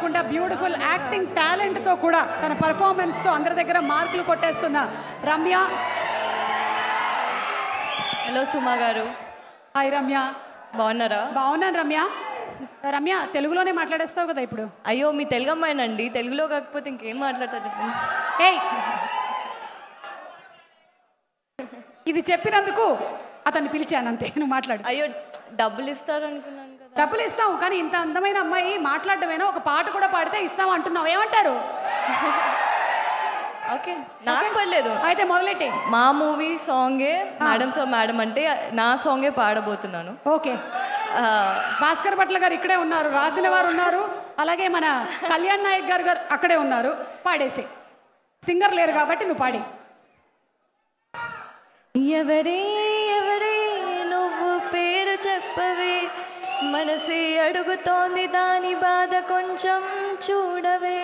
కాకుండా beautiful acting టాలెంట్తో కూడా తన పర్ఫార్మెన్స్తో అందరి దగ్గర మార్కులు కొట్టేస్తున్న రమ్య. హలో సుమా గారు. హాయ్ రమ్య. బాగున్నారా? బాగున్నాను రమ్య. రమ్య తెలుగులోనే మాట్లాడేస్తావు కదా ఇప్పుడు? అయ్యో మీ తెలుగు అమ్మాయినండి, తెలుగులో కాకపోతే ఇంకేం మాట్లాడతా చెప్పండి. ఏయ్ ఇది చెప్పినందుకు అతన్ని పిలిచానంతే, నువ్వు మాట్లాడు. అయ్యో డబ్బులు ఇస్తారు అనుకున్నాను కదా. డబ్బులు ఇస్తాం, కానీ ఇంత అందమైన అమ్మాయి మాట్లాడటమేనా, ఒక పాట కూడా పాడితే ఇస్తాం అంటున్నావు, ఏమంటారు? ఓకే నాకు పర్లేదు. అయితే మొదలెట్టి. మా మూవీ సాంగే మేడం సో మేడం అంటే నా సాంగే పాడబోతున్నాను. ఓకే. భాస్కర్ భట్ల గారు ఇక్కడే ఉన్నారు, రాసిన వారు ఉన్నారు, అలాగే మన కళ్యాణ్ నాయక్ గారు అక్కడే ఉన్నారు. పాడేసి, సింగర్ లేరు కాబట్టి నువ్వు పాడి. ఎవరే ఎవరే నువ్వు పేరు చెప్పవే, మనసి అడుగుతోంది దాని బాధ కొంచెం చూడవే,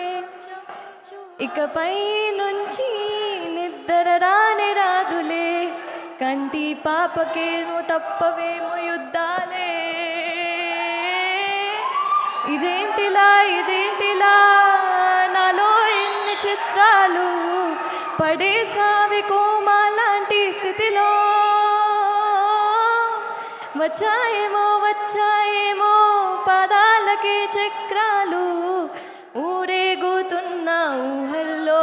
ఇకపై నుంచి నిద్ర రానే రాదులే, కంటి పాపకేమో తప్పవేమో యుద్ధాలే, ఇదేంటిలా నాలో ఎన్ని చిత్రాలు పడేసావి కోమాలాంటి స్థితిలో, వచ్చాయేమో పాదాలకే చక్రాలు, ఊరేగుతున్న ఊహల్లో,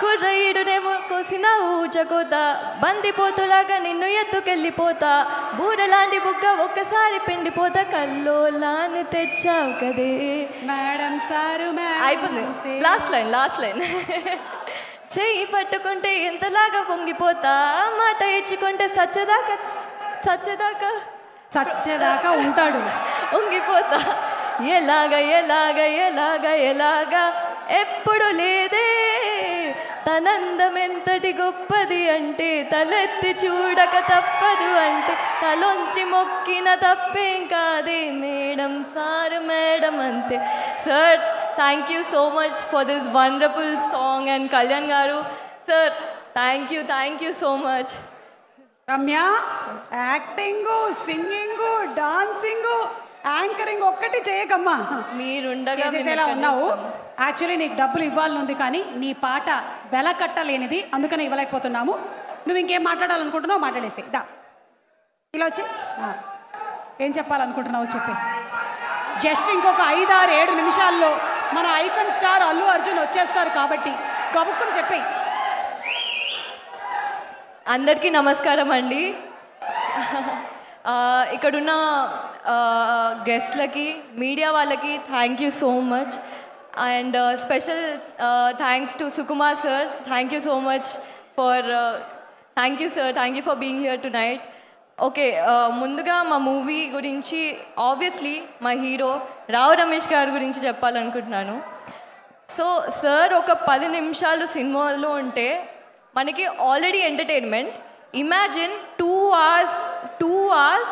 కుర్రయ్యుడునేమో కోసిన ఊచకోత, బందిపోతులాగా నిన్ను ఎత్తుకెళ్ళిపోతా, బూరలాంటి బుగ్గ ఒక్కసారి పిండిపోతా, కల్లోలాన్ని తెచ్చావు కదే మేడం సారు. అయిపోయింది, లాస్ట్ లైన్. చెయ్యి పట్టుకుంటే ఎంతలాగా పొంగిపోతా, మాట ఇచ్చుకుంటే సచ్చదాకా ఉంటాడు, పొంగిపోతా, ఎలాగా ఎప్పుడు లేదే, తనందం ఎంతటి గొప్పది అంటే, తలెత్తి చూడక తప్పదు అంటే, తలొంచి మొక్కిన తప్పేం కాదే, మేడం సారు మేడం అంతే. Sir thank you so much for this wonderful song. And Kalyan గారు sir thank you so much. Ramya acting, singing, dancing, anchoring ఒక్కటి చేయకమ్మా, మీరుండగా ఉన్నావు. యాక్చువల్లీ నీకు డబ్బులు ఇవ్వాలని ఉంది, కానీ నీ పాట వెల కట్టలేనిది, అందుకని ఇవ్వలేకపోతున్నాము. నువ్వు ఇంకేం మాట్లాడాలనుకుంటున్నావు మాట్లాడేసి దా, ఇలా వచ్చి ఏం చెప్పాలనుకుంటున్నావు చెప్పి. జస్ట్ ఇంకొక 5-6-7 నిమిషాల్లో మన ఐకాన్ స్టార్ అల్లు అర్జున్ వచ్చేస్తారు కాబట్టి గబుక్కుని చెప్పి. అందరికీ నమస్కారం అండి. ఇక్కడున్న గెస్ట్లకి, మీడియా వాళ్ళకి thank you so much. And special thanks to Sukumar sir. Thank you so much for thank you for being here tonight. Okay, ముందుగా మా మూవీ గురించి ఆబ్వియస్లీ మా హీరో రావు రమేష్ గారి గురించి చెప్పాలనుకుంటున్నాను. సో సార్ ఒక 10 నిమిషాలు సినిమాలో ఉంటే మనకి ఆల్రెడీ ఎంటర్టైన్మెంట్. ఇమాజిన్ 2 hours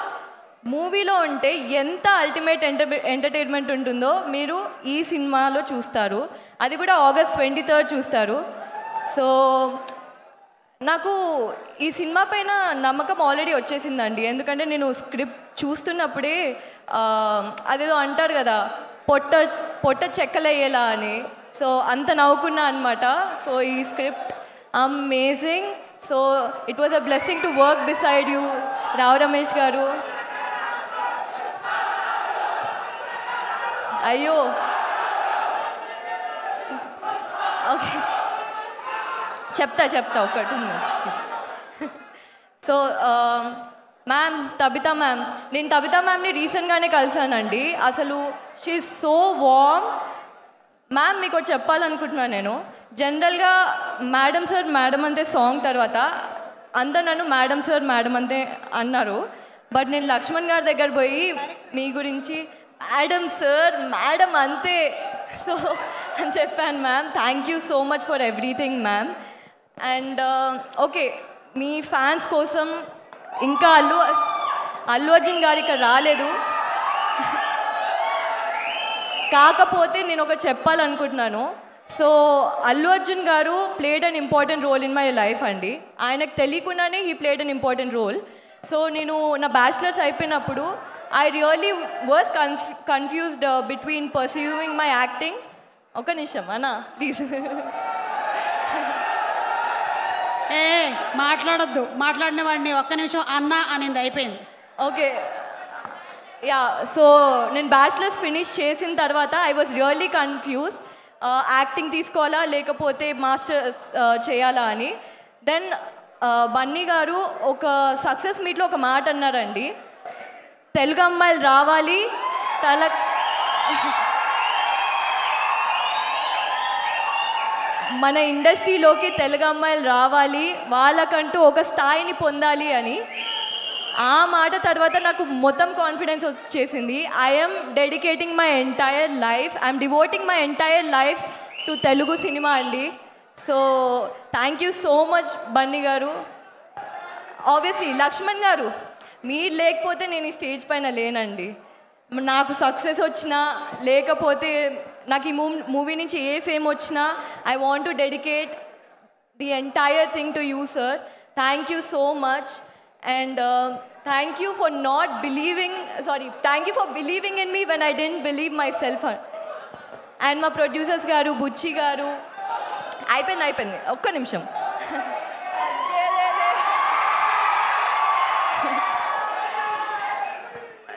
మూవీలో ఉంటే ఎంత అల్టిమేట్ ఎంటర్టైన్మెంట్ ఉంటుందో మీరు ఈ సినిమాలో చూస్తారు. అది కూడా August 23rd చూస్తారు. సో నాకు ఈ సినిమా పైన నమ్మకం ఆల్రెడీ వచ్చేసిందండి. ఎందుకంటే నేను స్క్రిప్ట్ చూస్తున్నప్పుడే అదేదో అంటారు కదా, పొట్ట చెక్కలయ్యేలా అని. సో అంత నవ్వుకున్నా అనమాట. సో ఈ script amazing. So it was a blessing to work beside you Rao Ramesh గారు. అయ్యో ఓకే, చెప్తా ఒక 2 minutes please. So ma'am, Tabitha ma'am, నేను తబితా మ్యామ్ని రీసెంట్గానే కలిసానండి. అసలు she is so warm. Ma'am మీకు చెప్పాలనుకుంటున్నాను, నేను జనరల్గా మేడం సార్ మేడం అంతే సాంగ్ తర్వాత అందరు నన్ను మేడం సార్ మేడం అంతే అన్నారు. బట్ నేను లక్ష్మణ్ గారి దగ్గర పోయి మీ గురించి మేడం సార్ మేడం అంతే సో అని చెప్పాను. Ma'am thank you so much for everything ma'am. And okay, me fans కోసం ఇంకా అల్లు అర్జున్ గారు ఇక్కడ రాలేదు, కాకపోతే నేను ఒక చెప్పాలనుకుంటున్నాను. సో అల్లు అర్జున్ గారు played an important role in my life అండి. ఆయనకు తెలియకుండానే he played an important role. So నేను నా బ్యాచిలర్స్ అయిపోయినప్పుడు I really was confused between pursuing my acting. Oka nisham, Anna, please. ఏ మాట్లాడొద్దు, మాట్లాడిన వాడిని ఒక్క నిమిషం అన్న అనేది అయిపోయింది. ఓకే యా సో నేను బ్యాచిలర్స్ ఫినిష్ చేసిన తర్వాత I was really confuse acting తీసుకోవాలా లేకపోతే మాస్టర్స్ చేయాలా అని. దెన్ బన్నీ గారు ఒక సక్సెస్ మీట్లో ఒక మాట అన్నారండి, తెలుగు అమ్మాయిలు రావాలి మన ఇండస్ట్రీలోకి తెలుగు అమ్మాయిలు రావాలి, వాళ్ళకంటూ ఒక స్థాయిని పొందాలి అని. ఆ మాట తర్వాత నాకు మొత్తం కాన్ఫిడెన్స్ వచ్చేసింది. I'm dedicating my entire life, I'm devoting my entire life to Telugu cinema అండి. So thank you so much Bunny గారు. ఆబ్వియస్లీ లక్ష్మణ్ గారు, మీరు లేకపోతే నేను ఈ స్టేజ్ పైన లేనండి. నాకు సక్సెస్ వచ్చినా లేకపోతే నాకు ఈ మూవీ నుంచి ఏ ఫేమ్ వచ్చినా I want to dedicate the entire thing to you sir. Thank you so much and thank you for not believing thank you for believing in me when I didn't believe myself. అండ్ మా producers గారు, బుచ్చి గారు, అయిపోయింది ఒక్క నిమిషం.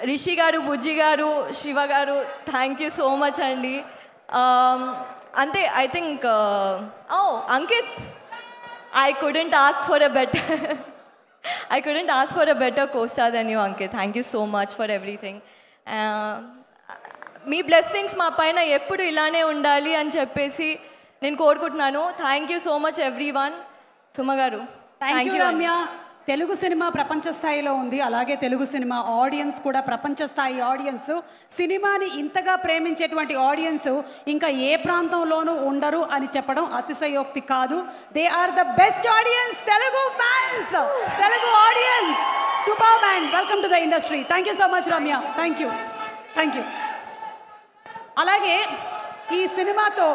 రిషి గారు, బుజ్జి గారు, శివ గారు, థ్యాంక్ యూ సో మచ్ అండి. అంతే I think Ankit, I couldn't ask for a better co-star than you, Ankit. Thank you so much for everything. మీ బ్లెస్సింగ్స్ మా పైన ఎప్పుడు ఇలానే ఉండాలి అని చెప్పేసి నేను కోరుకుంటున్నాను. Thank you so much everyone. Suma గారు, thank you Ramya. Telugu cinema ప్రపంచ స్థాయిలో ఉంది, అలాగే తెలుగు సినిమా ఆడియన్స్ కూడా ప్రపంచ స్థాయి ఆడియన్స్. సినిమాని ఇంతగా ప్రేమించేటువంటి ఆడియన్స్ ఇంకా ఏ ప్రాంతంలోనూ ఉండరు అని చెప్పడం అతిశయోక్తి కాదు. They are the best audience, Telugu fans, Telugu audience. Super man, welcome to the industry. Thank you so much Ramya. Thank you. అలాగే ఈ సినిమాతో